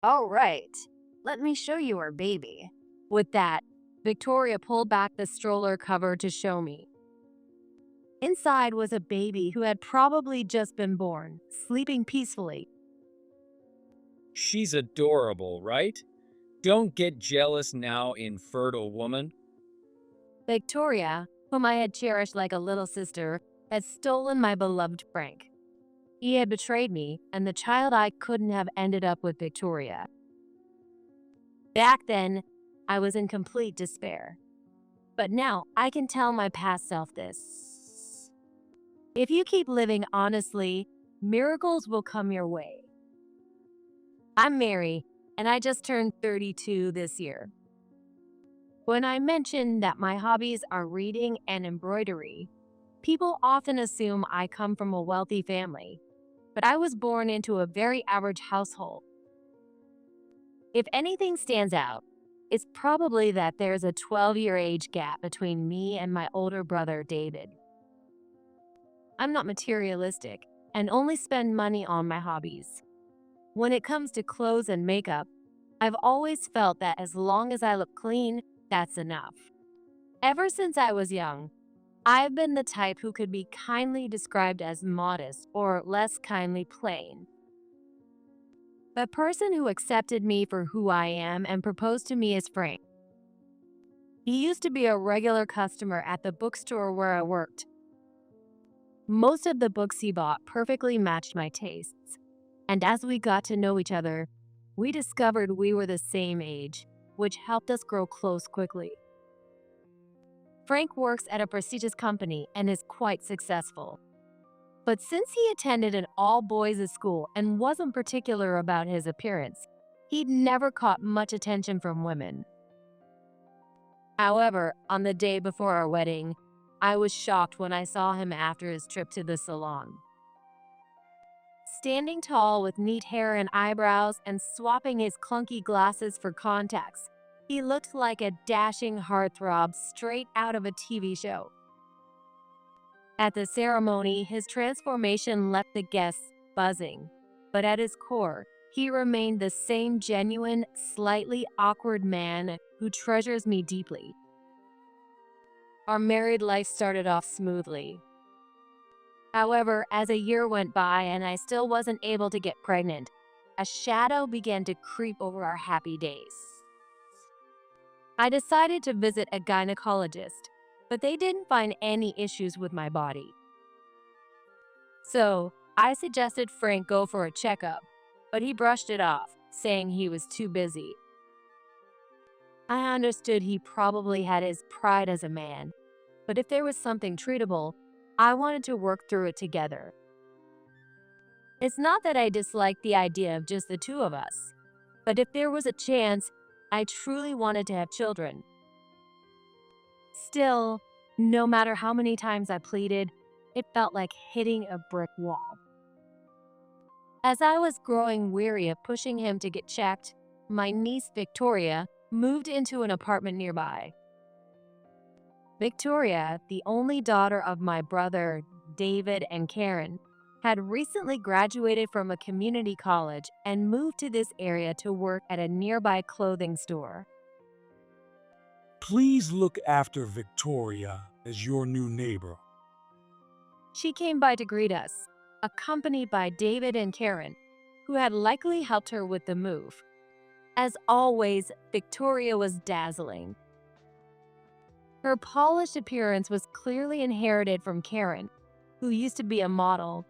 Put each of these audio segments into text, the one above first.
All right, let me show you our baby. With that, Victoria pulled back the stroller cover to show me. Inside was a baby who had probably just been born, sleeping peacefully. She's adorable, right? Don't get jealous now, infertile woman. Victoria, whom I had cherished like a little sister, had stolen my beloved Frank. He had betrayed me, and the child I couldn't have ended up with Victoria. Back then, I was in complete despair. But now I can tell my past self this. If you keep living honestly, miracles will come your way. I'm Mary, and I just turned 32 this year. When I mention that my hobbies are reading and embroidery, people often assume I come from a wealthy family, but I was born into a very average household. If anything stands out, it's probably that there's a 12-year age gap between me and my older brother, David. I'm not materialistic and only spend money on my hobbies. When it comes to clothes and makeup, I've always felt that as long as I look clean, that's enough. Ever since I was young, I've been the type who could be kindly described as modest or less kindly plain. The person who accepted me for who I am and proposed to me is Frank. He used to be a regular customer at the bookstore where I worked. Most of the books he bought perfectly matched my tastes, and as we got to know each other, we discovered we were the same age, which helped us grow close quickly. Frank works at a prestigious company and is quite successful. But since he attended an all-boys school and wasn't particular about his appearance, he'd never caught much attention from women. However, on the day before our wedding, I was shocked when I saw him after his trip to the salon. Standing tall with neat hair and eyebrows and swapping his clunky glasses for contacts, he looked like a dashing heartthrob straight out of a TV show. At the ceremony, his transformation left the guests buzzing, but at his core, he remained the same genuine, slightly awkward man who treasures me deeply. Our married life started off smoothly. However, as a year went by and I still wasn't able to get pregnant, a shadow began to creep over our happy days. I decided to visit a gynecologist, but they didn't find any issues with my body. So, I suggested Frank go for a checkup, but he brushed it off, saying he was too busy. I understood he probably had his pride as a man, but if there was something treatable, I wanted to work through it together. It's not that I disliked the idea of just the two of us, but if there was a chance, I truly wanted to have children. Still, no matter how many times I pleaded, it felt like hitting a brick wall. As I was growing weary of pushing him to get checked, my niece Victoria moved into an apartment nearby. Victoria, the only daughter of my brother, David and Karen, had recently graduated from a community college and moved to this area to work at a nearby clothing store. Please look after Victoria as your new neighbor. She came by to greet us, accompanied by David and Karen, who had likely helped her with the move. As always, Victoria was dazzling. Her polished appearance was clearly inherited from Karen, who used to be a model.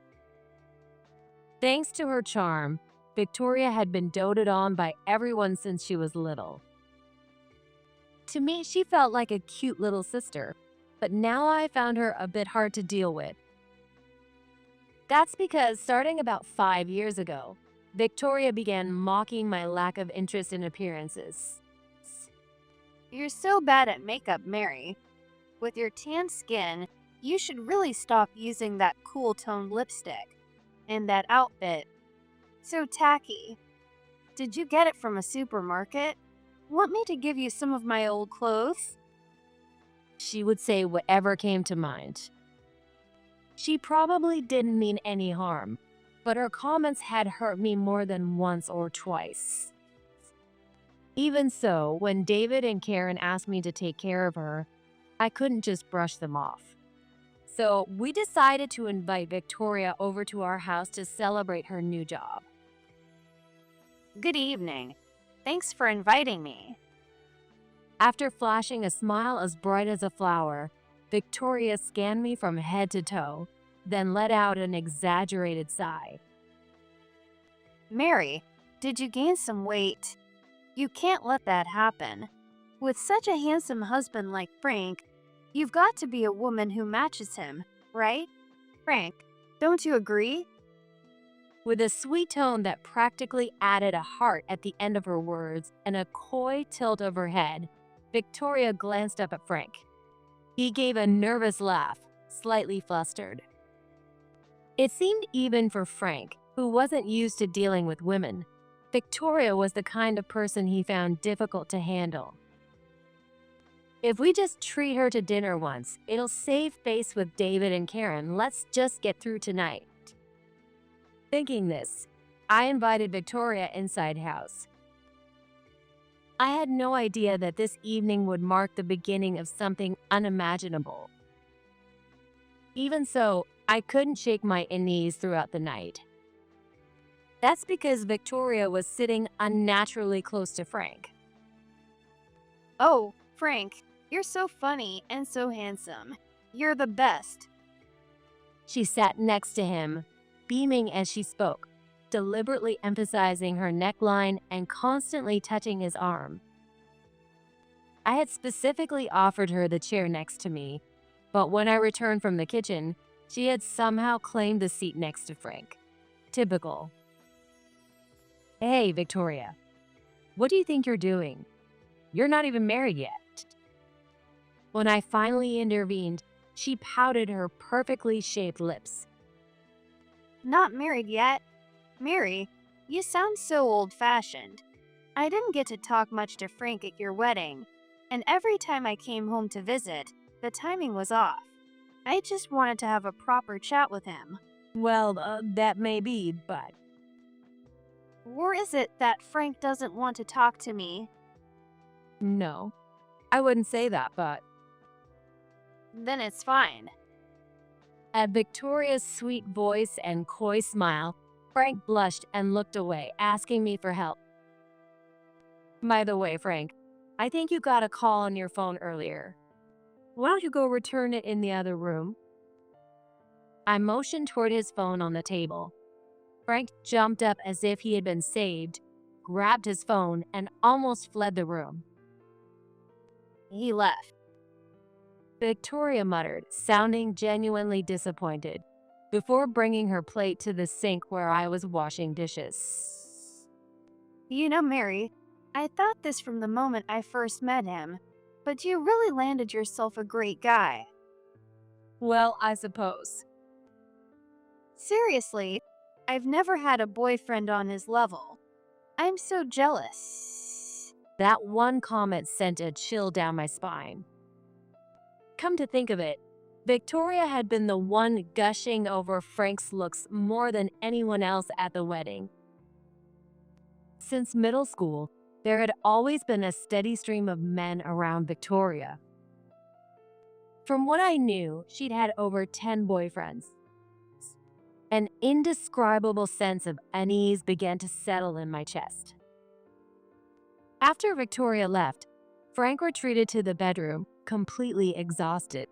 Thanks to her charm, Victoria had been doted on by everyone since she was little. To me, she felt like a cute little sister, but now I found her a bit hard to deal with. That's because starting about 5 years ago, Victoria began mocking my lack of interest in appearances. You're so bad at makeup, Mary. With your tan skin, you should really stop using that cool toned lipstick. And that outfit. So tacky. Did you get it from a supermarket? Want me to give you some of my old clothes? She would say whatever came to mind. She probably didn't mean any harm, but her comments had hurt me more than once or twice. Even so, when David and Karen asked me to take care of her, I couldn't just brush them off. So we decided to invite Victoria over to our house to celebrate her new job. Good evening. Thanks for inviting me. After flashing a smile as bright as a flower, Victoria scanned me from head to toe, then let out an exaggerated sigh. Mary, did you gain some weight? You can't let that happen. With such a handsome husband like Frank, you've got to be a woman who matches him, right? Frank, don't you agree? With a sweet tone that practically added a heart at the end of her words and a coy tilt of her head, Victoria glanced up at Frank. He gave a nervous laugh, slightly flustered. It seemed even for Frank, who wasn't used to dealing with women, Victoria was the kind of person he found difficult to handle. If we just treat her to dinner once, it'll save face with David and Karen. Let's just get through tonight. Thinking this, I invited Victoria inside house. I had no idea that this evening would mark the beginning of something unimaginable. Even so, I couldn't shake my unease throughout the night. That's because Victoria was sitting unnaturally close to Frank. Oh, Frank, you're so funny and so handsome. You're the best. She sat next to him, beaming as she spoke, deliberately emphasizing her neckline and constantly touching his arm. I had specifically offered her the chair next to me, but when I returned from the kitchen, she had somehow claimed the seat next to Frank. Typical. Hey, Victoria, what do you think you're doing? You're not even married yet. When I finally intervened, she pouted her perfectly shaped lips. Not married yet? Mary, you sound so old-fashioned. I didn't get to talk much to Frank at your wedding, and every time I came home to visit, the timing was off. I just wanted to have a proper chat with him. Well, that may be, but... Or is it that Frank doesn't want to talk to me? No, I wouldn't say that, but... Then it's fine. At Victoria's sweet voice and coy smile, Frank blushed and looked away, asking me for help. By the way, Frank, I think you got a call on your phone earlier. Why don't you go return it in the other room? I motioned toward his phone on the table. Frank jumped up as if he had been saved, grabbed his phone, and almost fled the room. He left. Victoria muttered, sounding genuinely disappointed, before bringing her plate to the sink where I was washing dishes. You know, Mary, I thought this from the moment I first met him, but you really landed yourself a great guy. Well, I suppose. Seriously, I've never had a boyfriend on his level. I'm so jealous. That one comment sent a chill down my spine. Come to think of it, Victoria had been the one gushing over Frank's looks more than anyone else at the wedding. Since middle school, there had always been a steady stream of men around Victoria. From what I knew, she'd had over 10 boyfriends. An indescribable sense of unease began to settle in my chest. After Victoria left, Frank retreated to the bedroom, completely exhausted.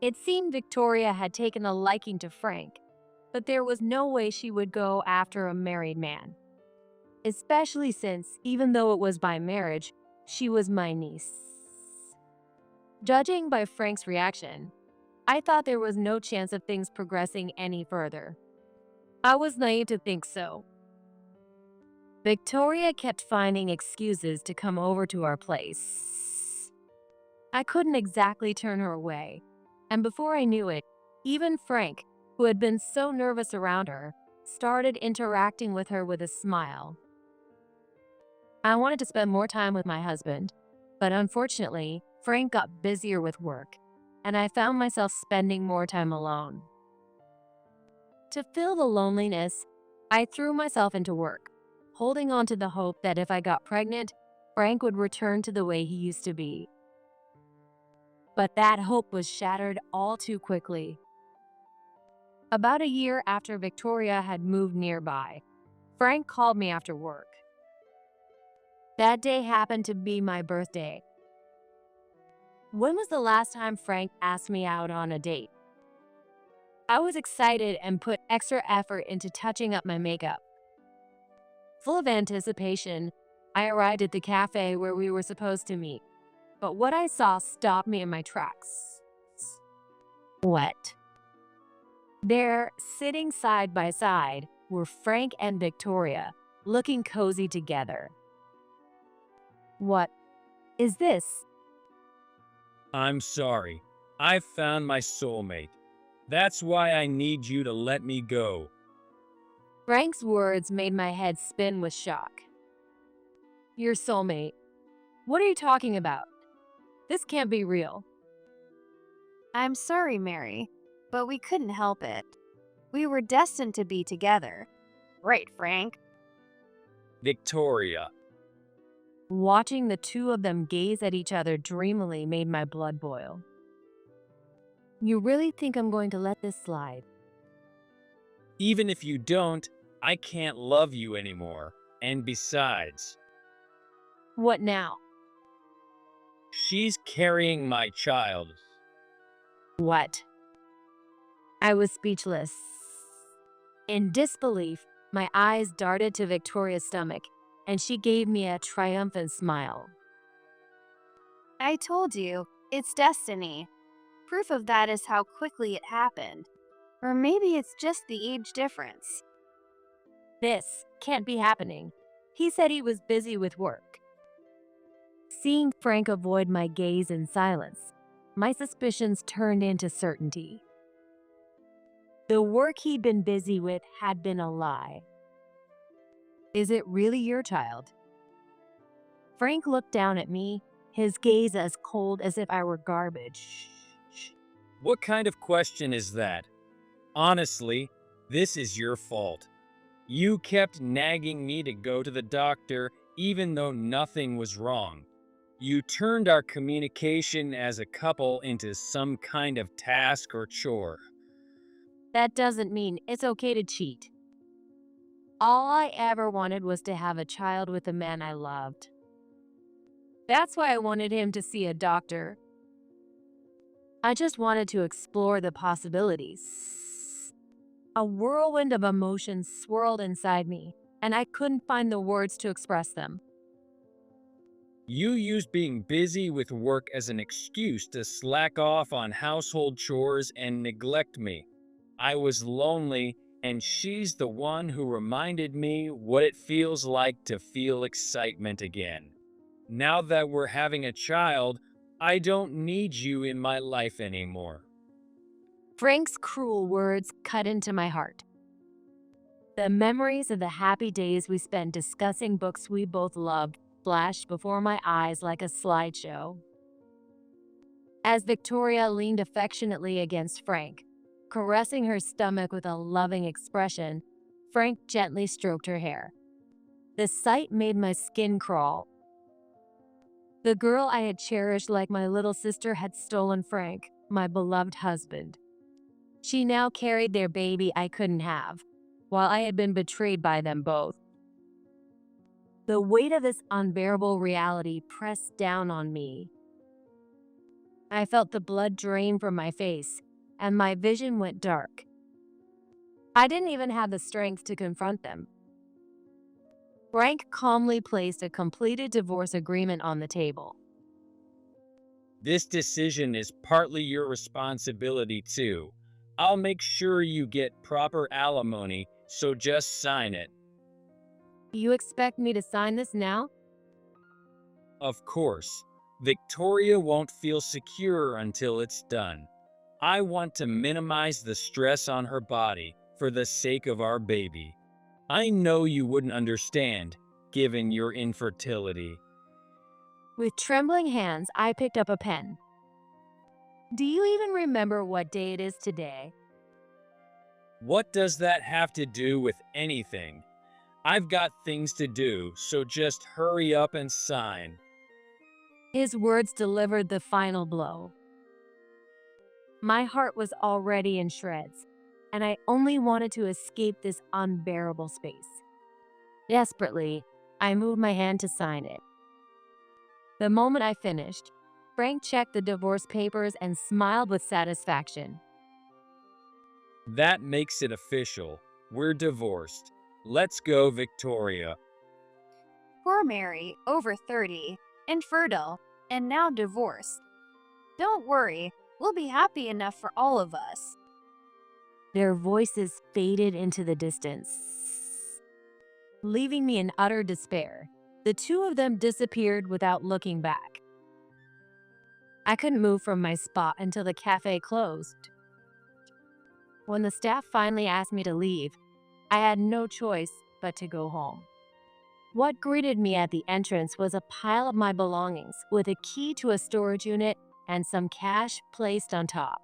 It seemed Victoria had taken a liking to Frank, but there was no way she would go after a married man. Especially since, even though it was by marriage, she was my niece. Judging by Frank's reaction, I thought there was no chance of things progressing any further. I was naive to think so. Victoria kept finding excuses to come over to our place. I couldn't exactly turn her away, and before I knew it, even Frank, who had been so nervous around her, started interacting with her with a smile. I wanted to spend more time with my husband, but unfortunately, Frank got busier with work, and I found myself spending more time alone. To fill the loneliness, I threw myself into work, holding on to the hope that if I got pregnant, Frank would return to the way he used to be. But that hope was shattered all too quickly. About a year after Victoria had moved nearby, Frank called me after work. That day happened to be my birthday. When was the last time Frank asked me out on a date? I was excited and put extra effort into touching up my makeup. Full of anticipation, I arrived at the cafe where we were supposed to meet. But what I saw stopped me in my tracks. What? There, sitting side by side, were Frank and Victoria, looking cozy together. What is this? I'm sorry. I've found my soulmate. That's why I need you to let me go. Frank's words made my head spin with shock. Your soulmate? What are you talking about? This can't be real. I'm sorry, Mary, but we couldn't help it. We were destined to be together. Right, Frank? Victoria. Watching the two of them gaze at each other dreamily made my blood boil. You really think I'm going to let this slide? Even if you don't, I can't love you anymore. And besides, What now? she's carrying my child. What? I was speechless. In disbelief, my eyes darted to Victoria's stomach, and she gave me a triumphant smile. I told you, it's destiny. Proof of that is how quickly it happened. Or maybe it's just the age difference. This can't be happening. He said he was busy with work. Seeing Frank avoid my gaze in silence, my suspicions turned into certainty. The work he'd been busy with had been a lie. Is it really your child? Frank looked down at me, his gaze as cold as if I were garbage. What kind of question is that? Honestly, this is your fault. You kept nagging me to go to the doctor even though nothing was wrong. You turned our communication as a couple into some kind of task or chore. That doesn't mean it's okay to cheat. All I ever wanted was to have a child with a man I loved. That's why I wanted him to see a doctor. I just wanted to explore the possibilities. A whirlwind of emotions swirled inside me, and I couldn't find the words to express them. You used being busy with work as an excuse to slack off on household chores and neglect me. I was lonely, and she's the one who reminded me what it feels like to feel excitement again. Now that we're having a child, I don't need you in my life anymore. Frank's cruel words cut into my heart. The memories of the happy days we spent discussing books we both loved flashed before my eyes like a slideshow. As Victoria leaned affectionately against Frank, caressing her stomach with a loving expression, Frank gently stroked her hair. The sight made my skin crawl. The girl I had cherished like my little sister had stolen Frank, my beloved husband. She now carried their baby I couldn't have, while I had been betrayed by them both. The weight of this unbearable reality pressed down on me. I felt the blood drain from my face, and my vision went dark. I didn't even have the strength to confront them. Frank calmly placed a completed divorce agreement on the table. This decision is partly your responsibility too. I'll make sure you get proper alimony, so just sign it. You expect me to sign this now? Of course, Victoria won't feel secure until it's done. I want to minimize the stress on her body for the sake of our baby. I know you wouldn't understand, given your infertility. With trembling hands, I picked up a pen. Do you even remember what day it is today? What does that have to do with anything? I've got things to do, so just hurry up and sign. His words delivered the final blow. My heart was already in shreds, and I only wanted to escape this unbearable space. Desperately, I moved my hand to sign it. The moment I finished, Frank checked the divorce papers and smiled with satisfaction. That makes it official. We're divorced. Let's go, Victoria. Poor Mary, over 30, infertile, and now divorced. Don't worry, we'll be happy enough for all of us. Their voices faded into the distance, leaving me in utter despair. The two of them disappeared without looking back. I couldn't move from my spot until the cafe closed. When the staff finally asked me to leave, I had no choice but to go home. What greeted me at the entrance was a pile of my belongings with a key to a storage unit and some cash placed on top.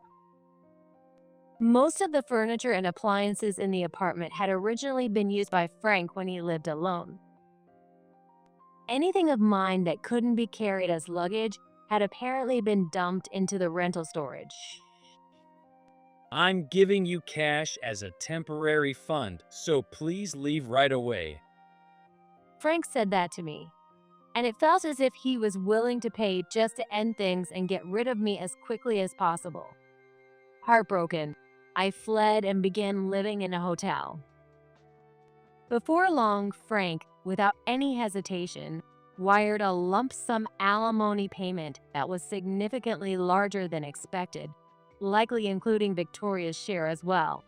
Most of the furniture and appliances in the apartment had originally been used by Frank when he lived alone. Anything of mine that couldn't be carried as luggage had apparently been dumped into the rental storage. I'm giving you cash as a temporary fund, so please leave right away. Frank said that to me, and it felt as if he was willing to pay just to end things and get rid of me as quickly as possible. Heartbroken, I fled and began living in a hotel. Before long, Frank, without any hesitation, wired a lump sum alimony payment that was significantly larger than expected, likely including Victoria's share as well.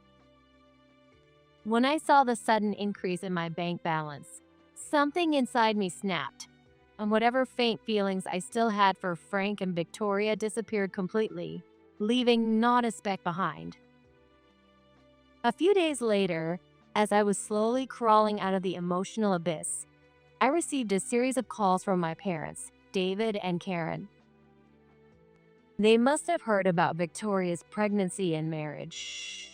When I saw the sudden increase in my bank balance, something inside me snapped, and whatever faint feelings I still had for Frank and Victoria disappeared completely, leaving not a speck behind. A few days later, as I was slowly crawling out of the emotional abyss, I received a series of calls from my parents, David and Karen. They must have heard about Victoria's pregnancy and marriage.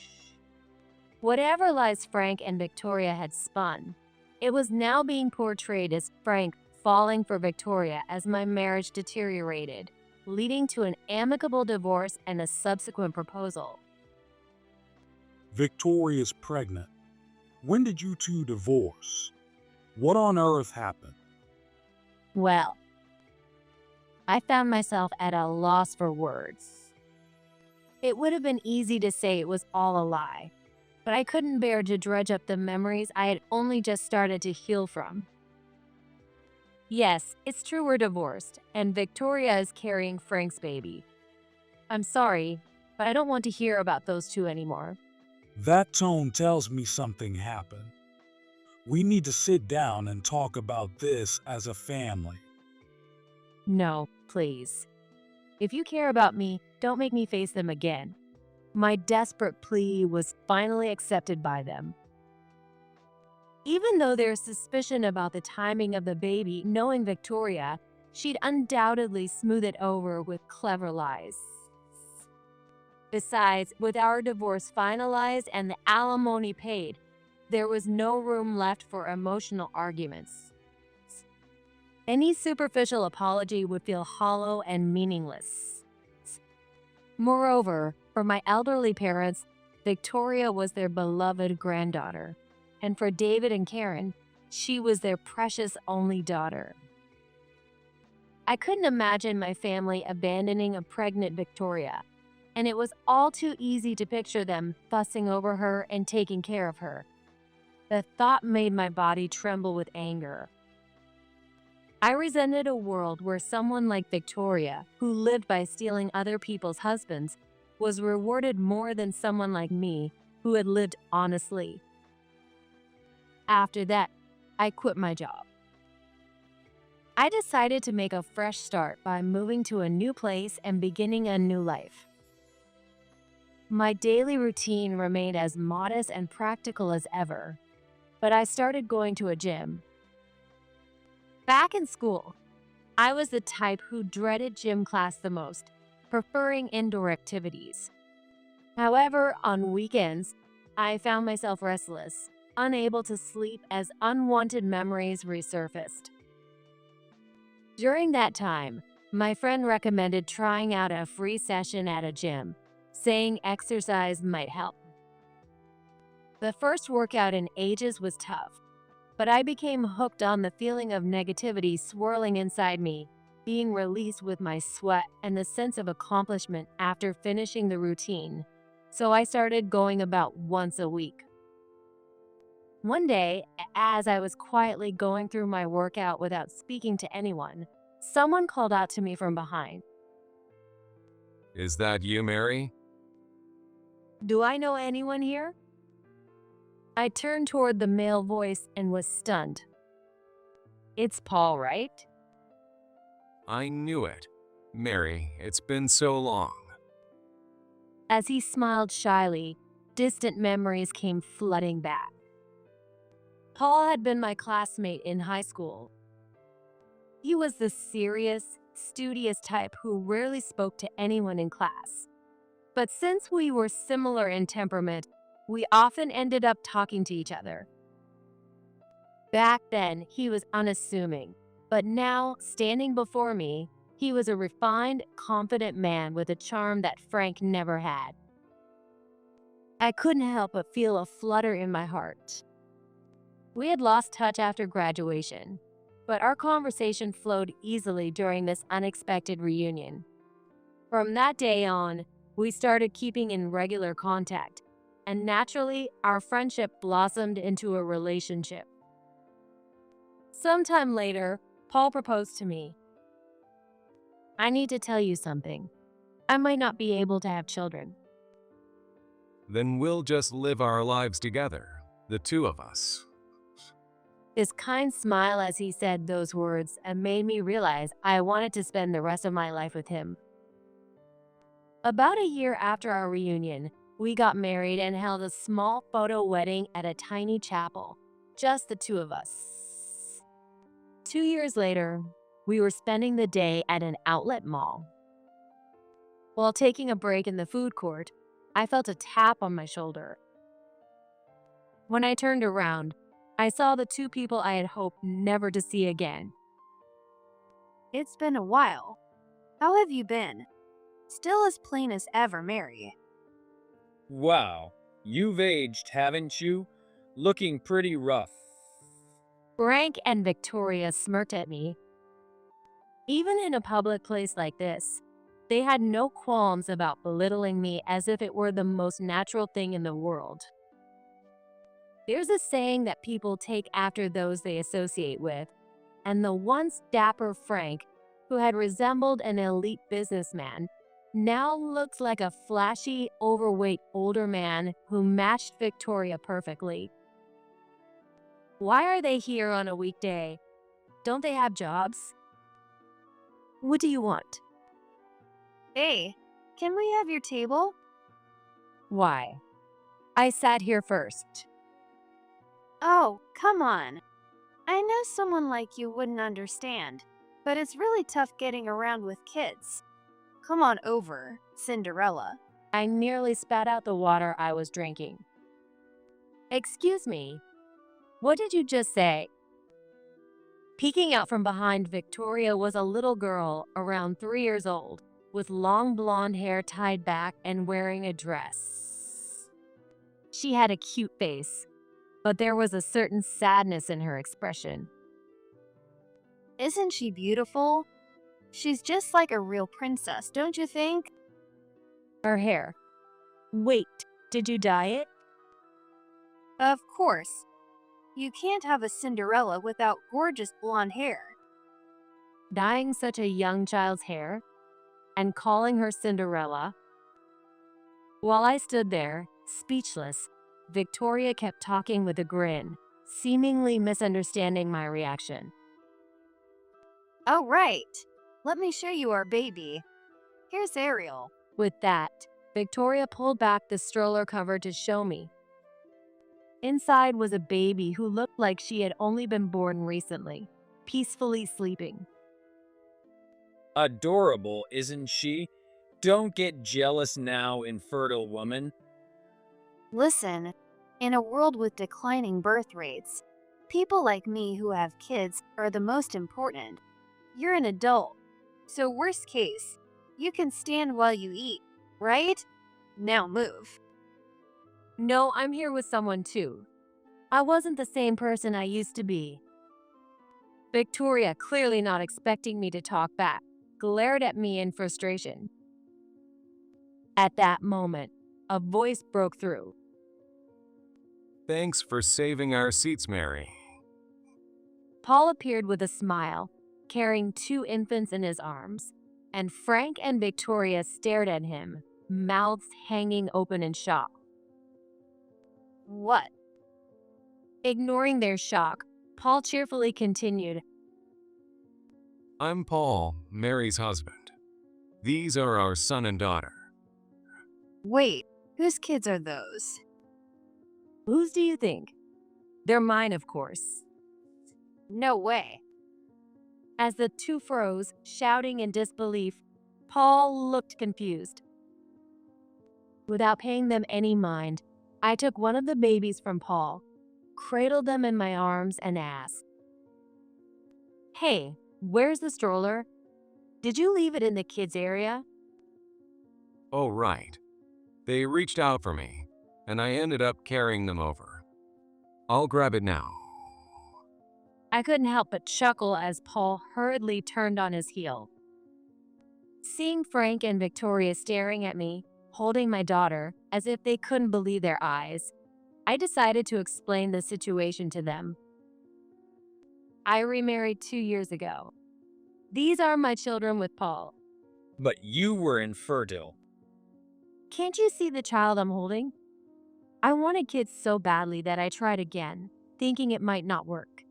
Whatever lies Frank and Victoria had spun, it was now being portrayed as Frank falling for Victoria as my marriage deteriorated, leading to an amicable divorce and a subsequent proposal. Victoria's pregnant. When did you two divorce? What on earth happened? Well, I found myself at a loss for words. It would have been easy to say it was all a lie, but I couldn't bear to dredge up the memories I had only just started to heal from. Yes, it's true we're divorced, and Victoria is carrying Frank's baby. I'm sorry, but I don't want to hear about those two anymore. That tone tells me something happened. We need to sit down and talk about this as a family. No, please. If you care about me, don't make me face them again. My desperate plea was finally accepted by them. Even though there's suspicion about the timing of the baby, knowing Victoria, she'd undoubtedly smooth it over with clever lies. Besides, with our divorce finalized and the alimony paid, there was no room left for emotional arguments. Any superficial apology would feel hollow and meaningless. Moreover, for my elderly parents, Victoria was their beloved granddaughter, and for David and Karen, she was their precious only daughter. I couldn't imagine my family abandoning a pregnant Victoria, and it was all too easy to picture them fussing over her and taking care of her. The thought made my body tremble with anger. I resented a world where someone like Victoria, who lived by stealing other people's husbands, was rewarded more than someone like me, who had lived honestly. After that, I quit my job. I decided to make a fresh start by moving to a new place and beginning a new life. My daily routine remained as modest and practical as ever, but I started going to a gym. Back in school, I was the type who dreaded gym class the most, preferring indoor activities. However, on weekends, I found myself restless, unable to sleep as unwanted memories resurfaced. During that time, my friend recommended trying out a free session at a gym, saying exercise might help. The first workout in ages was tough, but I became hooked on the feeling of negativity swirling inside me, being released with my sweat and the sense of accomplishment after finishing the routine. So I started going about once a week. One day, as I was quietly going through my workout without speaking to anyone, someone called out to me from behind. Is that you, Mary? Do I know anyone here? I turned toward the male voice and was stunned. It's Paul, right? I knew it. Mary, it's been so long. As he smiled shyly, distant memories came flooding back. Paul had been my classmate in high school. He was the serious, studious type who rarely spoke to anyone in class. But since we were similar in temperament, we often ended up talking to each other. Back then, he was unassuming, but now, standing before me, he was a refined, confident man with a charm that Frank never had. I couldn't help but feel a flutter in my heart. We had lost touch after graduation, but our conversation flowed easily during this unexpected reunion. From that day on, we started keeping in regular contact, and naturally, our friendship blossomed into a relationship. Sometime later, Paul proposed to me. I need to tell you something. I might not be able to have children. Then we'll just live our lives together, the two of us. His kind smile as he said those words made me realize I wanted to spend the rest of my life with him. About a year after our reunion, we got married and held a small photo wedding at a tiny chapel, just the two of us. 2 years later, we were spending the day at an outlet mall. While taking a break in the food court, I felt a tap on my shoulder. When I turned around, I saw the two people I had hoped never to see again. It's been a while. How have you been? Still as plain as ever, Mary. Wow, you've aged, haven't you? Looking pretty rough. Frank and Victoria smirked at me. Even in a public place like this, they had no qualms about belittling me as if it were the most natural thing in the world. There's a saying that people take after those they associate with, and the once dapper Frank, who had resembled an elite businessman, now looks like a flashy, overweight older man who matched Victoria perfectly. Why are they here on a weekday? Don't they have jobs? What do you want? Hey, can we have your table? Why? I sat here first. Oh, come on. I know someone like you wouldn't understand, but it's really tough getting around with kids. Come on over, Cinderella. I nearly spat out the water I was drinking. Excuse me, what did you just say? Peeking out from behind Victoria was a little girl around 3 years old, with long blonde hair tied back and wearing a dress. She had a cute face, but there was a certain sadness in her expression. Isn't she beautiful? She's just like a real princess, don't you think? Her hair. Wait, did you dye it? Of course. You can't have a Cinderella without gorgeous blonde hair. Dyeing such a young child's hair and calling her Cinderella? While I stood there, speechless, Victoria kept talking with a grin, seemingly misunderstanding my reaction. Oh, right. Let me show you our baby. Here's Ariel. With that, Victoria pulled back the stroller cover to show me. Inside was a baby who looked like she had only been born recently, peacefully sleeping. Adorable, isn't she? Don't get jealous now, infertile woman. Listen, In a world with declining birth rates, people like me who have kids are the most important. You're an adult, so worst case, you can stand while you eat, right? Now move. No, I'm here with someone too. I wasn't the same person I used to be. Victoria, clearly not expecting me to talk back, glared at me in frustration. At that moment, a voice broke through. Thanks for saving our seats, Mary. Paul appeared with a smile, carrying 2 infants in his arms, and Frank and Victoria stared at him, mouths hanging open in shock. What? Ignoring their shock, Paul cheerfully continued, I'm Paul, Mary's husband. These are our son and daughter. Wait, whose kids are those? "Whose do you think?" "They're mine, of course." No way. As the two froze, shouting in disbelief, Paul looked confused. Without paying them any mind, I took one of the babies from Paul, cradled them in my arms, and asked, "Hey, where's the stroller? Did you leave it in the kids' area?" Oh, right. They reached out for me, and I ended up carrying them over. I'll grab it now. I couldn't help but chuckle as Paul hurriedly turned on his heel. Seeing Frank and Victoria staring at me, holding my daughter, as if they couldn't believe their eyes, I decided to explain the situation to them. I remarried 2 years ago. These are my children with Paul. But you were infertile. Can't you see the child I'm holding? I wanted kids so badly that I tried again, thinking it might not work.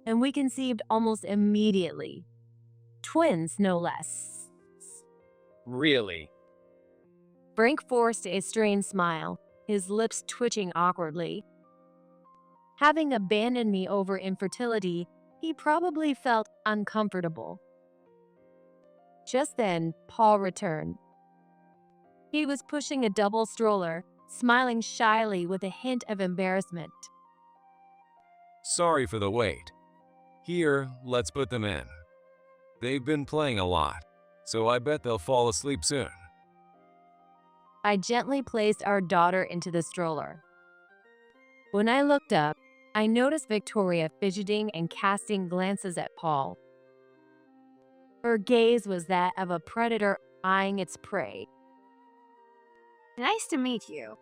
And we conceived almost immediately. Twins, no less. Really? Frank forced a strained smile, his lips twitching awkwardly. Having abandoned me over infertility, he probably felt uncomfortable. Just then, Paul returned. He was pushing a double stroller, smiling shyly with a hint of embarrassment. Sorry for the wait. Here, let's put them in. They've been playing a lot, so I bet they'll fall asleep soon. I gently placed our daughter into the stroller. When I looked up, I noticed Victoria fidgeting and casting glances at Paul. Her gaze was that of a predator eyeing its prey. Nice to meet you.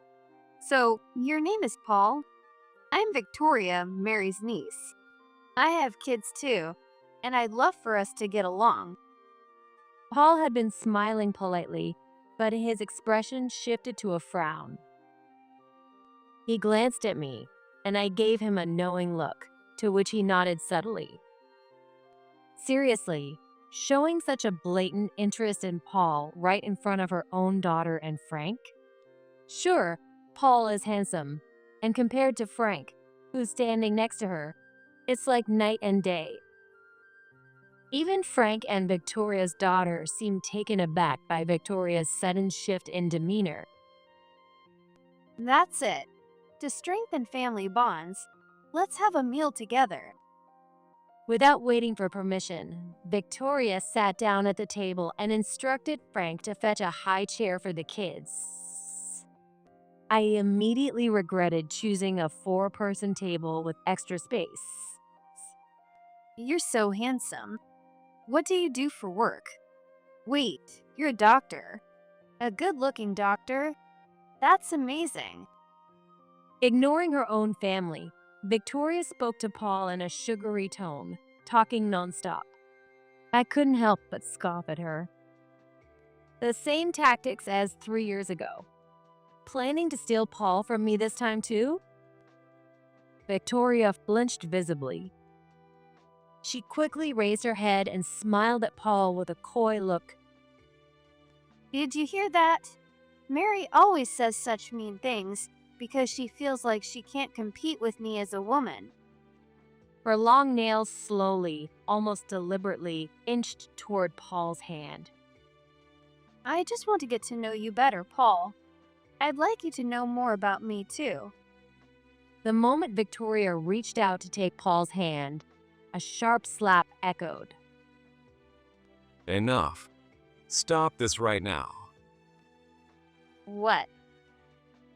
So, your name is Paul? I'm Victoria, Mary's niece. I have kids too, and I'd love for us to get along. Paul had been smiling politely, but his expression shifted to a frown. He glanced at me, and I gave him a knowing look, to which he nodded subtly. Seriously, showing such a blatant interest in Paul right in front of her own daughter and Frank? Sure, Paul is handsome, and compared to Frank, who's standing next to her, it's like night and day. Even Frank and Victoria's daughter seemed taken aback by Victoria's sudden shift in demeanor. That's it. To strengthen family bonds, let's have a meal together. Without waiting for permission, Victoria sat down at the table and instructed Frank to fetch a high chair for the kids. I immediately regretted choosing a 4-person table with extra space. You're so handsome. What do you do for work? Wait, you're a doctor. A good-looking doctor? That's amazing. Ignoring her own family, Victoria spoke to Paul in a sugary tone, talking nonstop. I couldn't help but scoff at her. The same tactics as 3 years ago. Planning to steal Paul from me this time too? Victoria flinched visibly. She quickly raised her head and smiled at Paul with a coy look. Did you hear that? Mary always says such mean things because she feels like she can't compete with me as a woman. Her long nails slowly, almost deliberately, inched toward Paul's hand. I just want to get to know you better, Paul. I'd like you to know more about me too. The moment Victoria reached out to take Paul's hand, a sharp slap echoed. Enough. Stop this right now. What?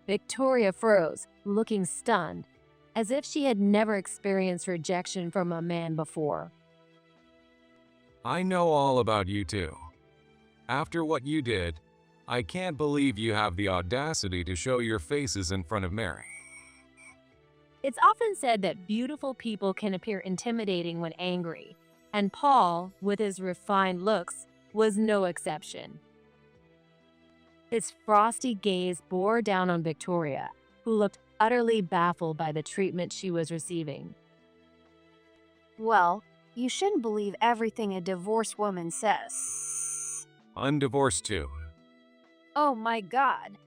Victoria froze, looking stunned, as if she had never experienced rejection from a man before. I know all about you too. After what you did, I can't believe you have the audacity to show your faces in front of Mary. It's often said that beautiful people can appear intimidating when angry, and Paul, with his refined looks, was no exception. His frosty gaze bore down on Victoria, who looked utterly baffled by the treatment she was receiving. Well, you shouldn't believe everything a divorced woman says. I'm divorced too. Oh my God.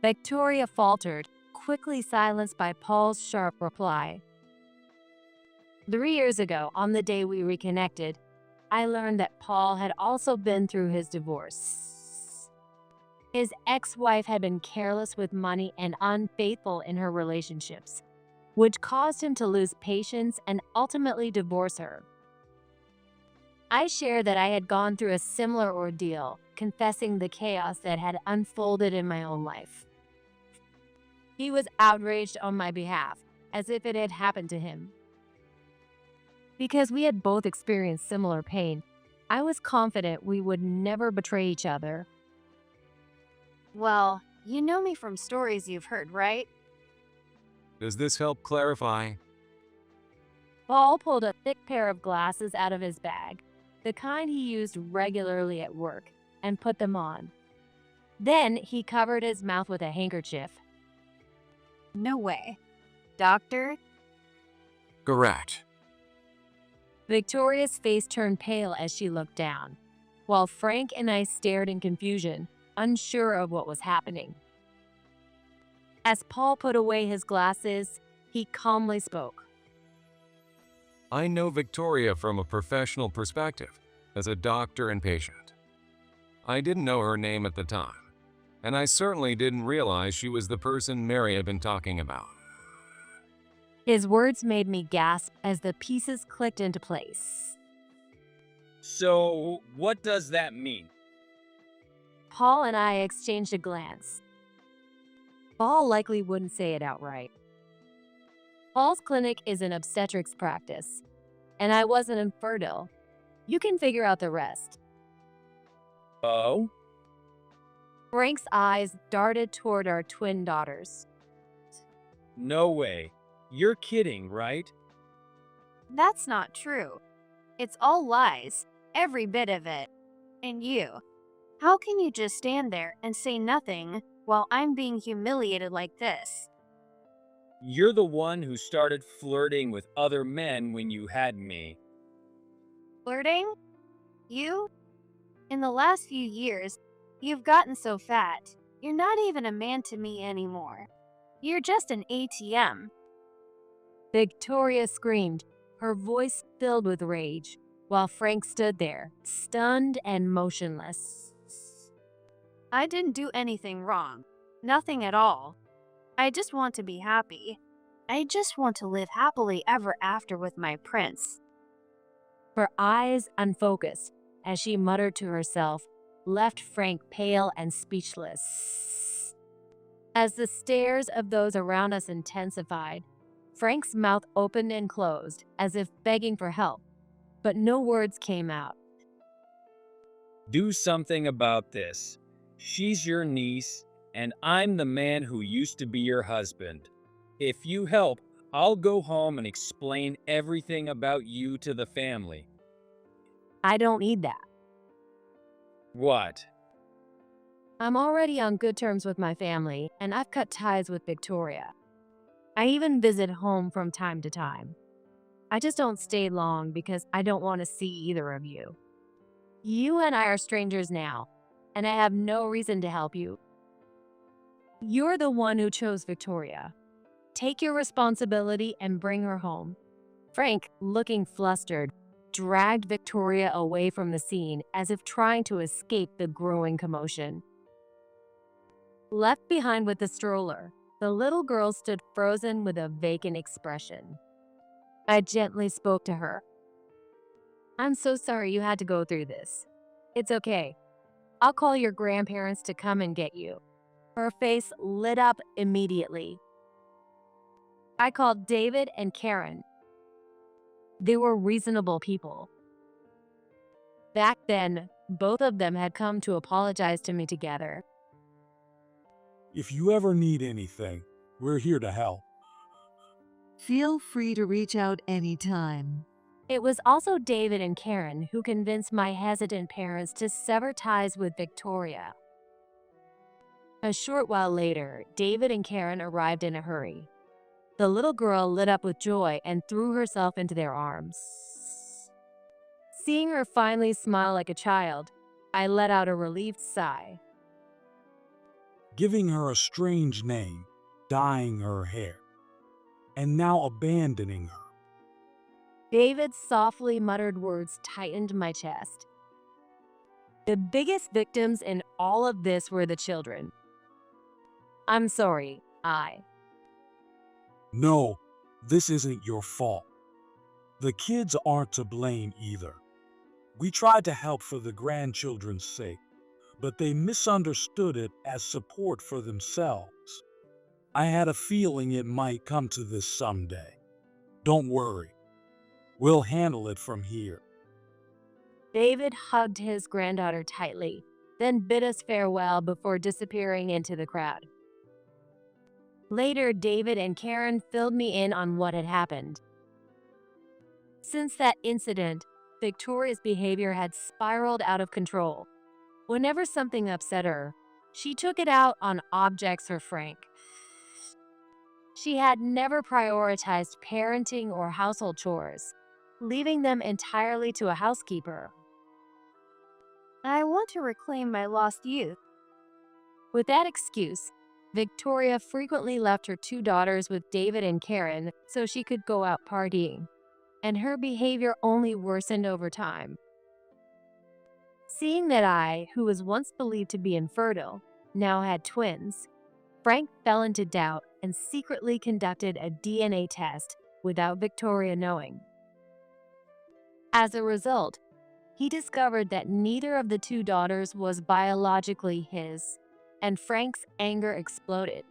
Victoria faltered, quickly silenced by Paul's sharp reply. 3 years ago, on the day we reconnected, I learned that Paul had also been through his divorce. His ex-wife had been careless with money and unfaithful in her relationships, which caused him to lose patience and ultimately divorce her. I shared that I had gone through a similar ordeal, confessing the chaos that had unfolded in my own life. He was outraged on my behalf, as if it had happened to him. Because we had both experienced similar pain, I was confident we would never betray each other. Well, you know me from stories you've heard, right? Does this help clarify? Paul pulled a thick pair of glasses out of his bag, the kind he used regularly at work, and put them on. Then he covered his mouth with a handkerchief. No way. Doctor? Correct. Victoria's face turned pale as she looked down, while Frank and I stared in confusion, unsure of what was happening. As Paul put away his glasses, he calmly spoke. I know Victoria from a professional perspective, as a doctor and patient. I didn't know her name at the time, and I certainly didn't realize she was the person Mary had been talking about. His words made me gasp as the pieces clicked into place. So, what does that mean? Paul and I exchanged a glance. Paul likely wouldn't say it outright. Paul's clinic is an obstetrics practice, and I wasn't infertile. You can figure out the rest. Oh? Frank's eyes darted toward our twin daughters. No way. You're kidding, right? That's not true. It's all lies, every bit of it. And you, how can you just stand there and say nothing while I'm being humiliated like this? You're the one who started flirting with other men when you had me. Flirting? You? In the last few years, you've gotten so fat, you're not even a man to me anymore. You're just an ATM. Victoria screamed, her voice filled with rage, while Frank stood there, stunned and motionless. I didn't do anything wrong. Nothing at all. I just want to be happy. I just want to live happily ever after with my prince. Her eyes unfocused, as she muttered to herself, left Frank pale and speechless. As the stares of those around us intensified, Frank's mouth opened and closed, as if begging for help, but no words came out. Do something about this. She's your niece, and I'm the man who used to be your husband. If you help, I'll go home and explain everything about you to the family. I don't need that. What? I'm already on good terms with my family, and I've cut ties with Victoria. I even visit home from time to time. I just don't stay long because I don't want to see either of you. You and I are strangers now, and I have no reason to help you. You're the one who chose Victoria. Take your responsibility and bring her home. Frank, looking flustered, dragged Victoria away from the scene as if trying to escape the growing commotion. Left behind with the stroller, The little girl stood frozen with a vacant expression. I gently spoke to her. I'm so sorry you had to go through this. It's okay. I'll call your grandparents to come and get you. Her face lit up immediately. I called David and Karen. They were reasonable people. Back then, both of them had come to apologize to me together. If you ever need anything, we're here to help. Feel free to reach out anytime. It was also David and Karen who convinced my hesitant parents to sever ties with Victoria. A short while later, David and Karen arrived in a hurry. The little girl lit up with joy and threw herself into their arms. Seeing her finally smile like a child, I let out a relieved sigh. Giving her a strange name, dyeing her hair, and now abandoning her. David's softly muttered words tightened my chest. The biggest victims in all of this were the children. I'm sorry, No, this isn't your fault. The kids aren't to blame either. We tried to help for the grandchildren's sake, but they misunderstood it as support for themselves. I had a feeling it might come to this someday. Don't worry. We'll handle it from here. David hugged his granddaughter tightly, then bid us farewell before disappearing into the crowd. Later, David and Karen filled me in on what had happened. Since that incident, Victoria's behavior had spiraled out of control. Whenever something upset her, she took it out on objects or Frank. She had never prioritized parenting or household chores, leaving them entirely to a housekeeper. I want to reclaim my lost youth. With that excuse, Victoria frequently left her two daughters with David and Karen so she could go out partying, and her behavior only worsened over time. Seeing that I, who was once believed to be infertile, now had twins, Frank fell into doubt and secretly conducted a DNA test without Victoria knowing. As a result, he discovered that neither of the two daughters was biologically his, and Frank's anger exploded.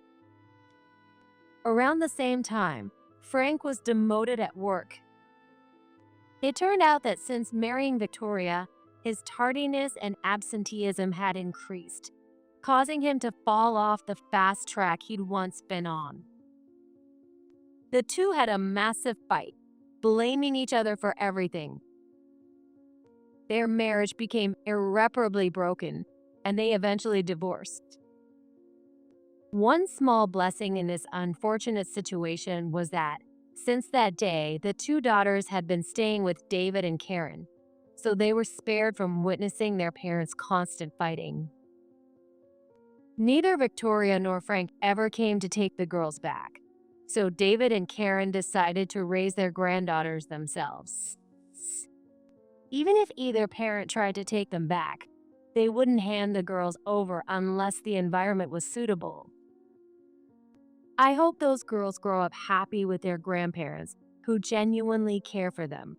Around the same time, Frank was demoted at work. It turned out that since marrying Victoria, his tardiness and absenteeism had increased, causing him to fall off the fast track he'd once been on. The two had a massive fight, blaming each other for everything. Their marriage became irreparably broken, and they eventually divorced. One small blessing in this unfortunate situation was that, since that day, the two daughters had been staying with David and Karen, so they were spared from witnessing their parents' constant fighting. Neither Victoria nor Frank ever came to take the girls back, so David and Karen decided to raise their granddaughters themselves. Even if either parent tried to take them back, they wouldn't hand the girls over unless the environment was suitable. I hope those girls grow up happy with their grandparents who genuinely care for them.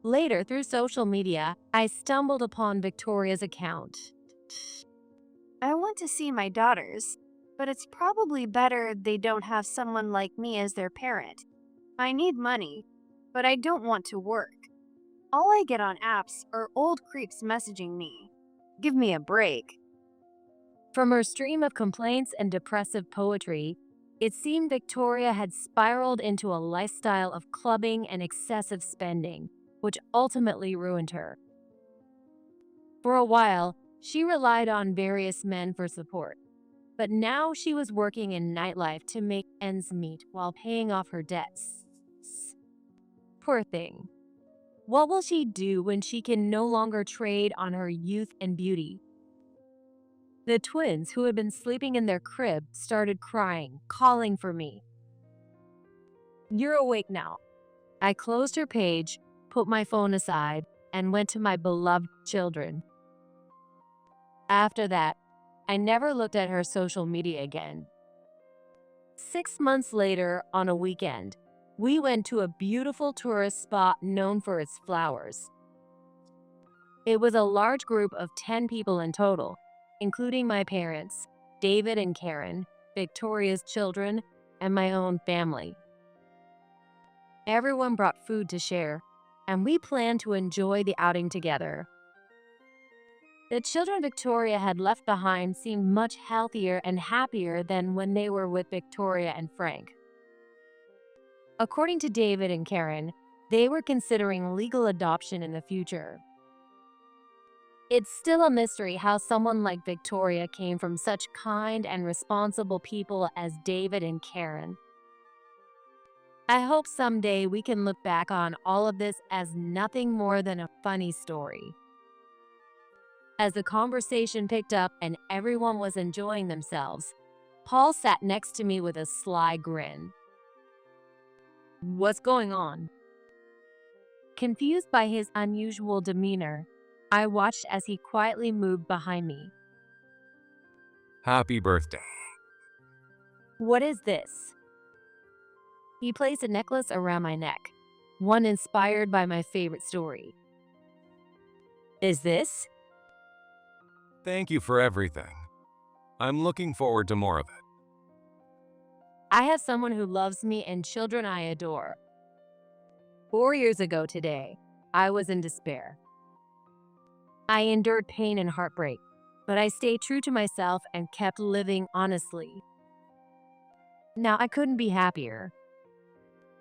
Later, through social media, I stumbled upon Victoria's account. I want to see my daughters, but it's probably better they don't have someone like me as their parent. I need money, but I don't want to work. All I get on apps are old creeps messaging me. Give me a break. From her stream of complaints and depressive poetry, it seemed Victoria had spiraled into a lifestyle of clubbing and excessive spending, which ultimately ruined her. For a while, she relied on various men for support, but now she was working in nightlife to make ends meet while paying off her debts. Poor thing. What will she do when she can no longer trade on her youth and beauty? The twins, who had been sleeping in their crib, started crying, calling for me. You're awake now. I closed her page, put my phone aside, and went to my beloved children. After that, I never looked at her social media again, 6 months later, on a weekend, we went to a beautiful tourist spot known for its flowers. It was a large group of 10 people in total, including my parents, David and Karen, Victoria's children, and my own family. Everyone brought food to share, and we planned to enjoy the outing together. The children Victoria had left behind seemed much healthier and happier than when they were with Victoria and Frank. According to David and Karen, they were considering legal adoption in the future. It's still a mystery how someone like Victoria came from such kind and responsible people as David and Karen. I hope someday we can look back on all of this as nothing more than a funny story. As the conversation picked up and everyone was enjoying themselves, Paul sat next to me with a sly grin. "What's going on?" Confused by his unusual demeanor, I watched as he quietly moved behind me. Happy birthday. "What is this?" He placed a necklace around my neck, one inspired by my favorite story. "Is this?" Thank you for everything. I'm looking forward to more of it. I have someone who loves me and children I adore. 4 years ago today, I was in despair. I endured pain and heartbreak, but I stayed true to myself and kept living honestly. Now I couldn't be happier.